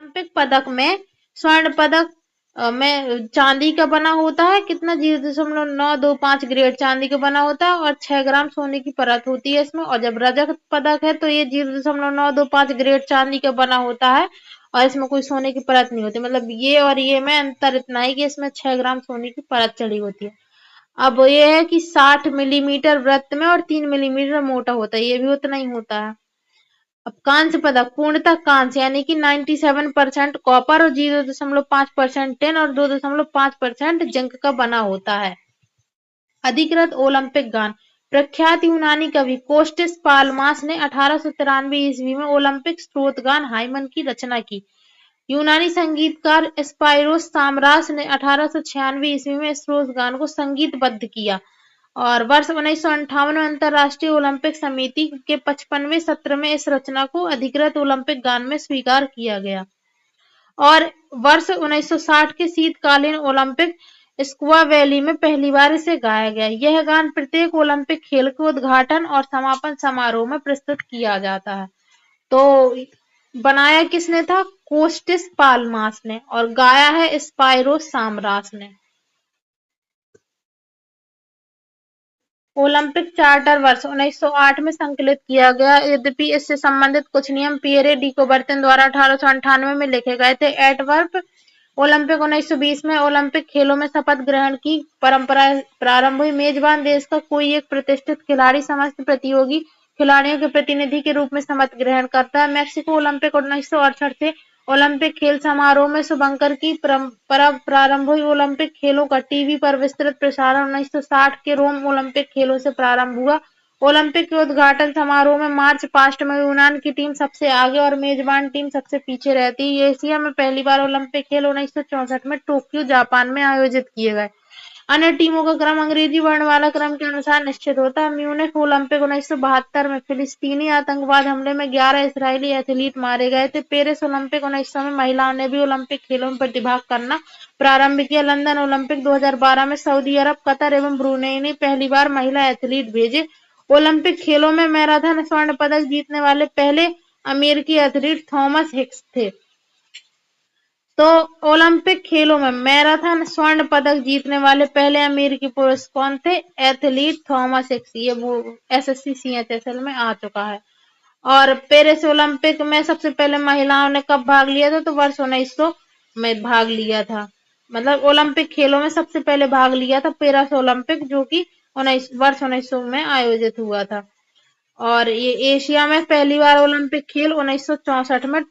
Olympic पदक में स्वर्ण पदक में चांदी का बना होता है, कितना 0.925 ग्रेड चांदी का बना होता है और 6 ग्राम सोने की परत होती है इसमें। और जब रजत पदक है तो ये 0.925 ग्रेड चांदी का बना होता है और इसमें कोई सोने की परत नहीं होती। मतलब ये और ये में अंतर इतना है कि इसमें 6 ग्राम सोने की परत चढ़ी होती है। अब ये है कि 60 मिलीमीटर वृत्त में और 3 मिलीमीटर मोटा होता है, ये भी उतना ही होता है। अब कांस्य पदक पूर्णतः कांस्य यानी कि 97% कॉपर और 0.5% टिन और 2.5% जिंक का बना होता है। अधिकृत ओलंपिक गान प्रख्यात यूनानी कवि कोस्टिस पाल्मास ने 1893 ईस्वी में ओलंपिक स्त्रोत गान हाइमन की रचना की। यूनानी संगीतकार स्पाइरोस साम्रास ने 1896 ईस्वी में इस स्त्रोत गान को संगीतबद्ध किया और वर्ष 1958 में अंतर्राष्ट्रीय ओलंपिक समिति के 55वें सत्र में इस रचना को अधिकृत ओलंपिक गान में स्वीकार किया गया। और वर्ष 1960 के शीतकालीन ओलंपिक स्क्वा वैली में पहली बार इसे गाया गया। यह गान प्रत्येक ओलंपिक खेल के उद्घाटन और समापन समारोह में प्रस्तुत किया जाता है। तो बनाया किसने था? कोस्टिस पाल्मास ने, और गाया है स्पाइरोस साम्रास ने। ओलंपिक चार्टर वर्ष 1908 में संकलित किया गया, यद्यपि इससे संबंधित कुछ नियम पियरे डी कुबर्तिन द्वारा 1898 में लिखे गए थे। एंटवर्प ओलंपिक 1920 में ओलंपिक खेलों में शपथ ग्रहण की परंपरा प्रारंभ हुई। मेजबान देश का कोई एक प्रतिष्ठित खिलाड़ी समस्त प्रतियोगी खिलाड़ियों के प्रतिनिधि के रूप में शपथ ग्रहण करता है। मैक्सिको ओलंपिक 1968 से ओलंपिक खेल समारोह में शुभंकर की परंपरा प्रारंभ हुई। ओलंपिक खेलों का टीवी पर विस्तृत प्रसारण 1960 के रोम ओलंपिक खेलों से प्रारंभ हुआ। ओलंपिक के उद्घाटन समारोह में मार्च पास्ट में यूनान की टीम सबसे आगे और मेजबान टीम सबसे पीछे रहती है। एशिया में पहली बार ओलंपिक खेल 1964 में टोक्यो जापान में आयोजित किए गए। अन्य टीमों का क्रम अंग्रेजी वर्णमाला क्रम के अनुसार निश्चित होता है। म्यूनिख ओलंपिक 1972 में फिलिस्तीनी आतंकवाद हमले में 11 इजरायली एथलीट मारे गए थे। पेरिस ओलंपिक 1900 में महिलाओं ने भी ओलंपिक खेलों में प्रतिभाग करना प्रारंभ किया। लंदन ओलंपिक 2012 में सऊदी अरब, कतर एवं ब्रुनेई ने पहली बार महिला एथलीट भेजे। ओलंपिक खेलों में मैराथन स्वर्ण पदक जीतने वाले पहले अमेरिकी एथलीट थॉमस हिक्स थे। तो ओलंपिक खेलों में मैराथन स्वर्ण पदक जीतने वाले पहले अमेरिकी पुरुष कौन थे? Athlete Thomas Hicks. ये वो एसएससी सीएचएसएल में आ चुका है। और पेरिस ओलंपिक में सबसे पहले महिलाओं ने कब भाग लिया था? तो वर्ष 1900 में भाग लिया था। मतलब ओलंपिक खेलों में सबसे पहले भाग लिया था पेरिस ओलंपिक, जो कि वर्ष 1900 में आयोजित हुआ था। और ये एशिया में पहली बार ओलंपिक खेल 1964 में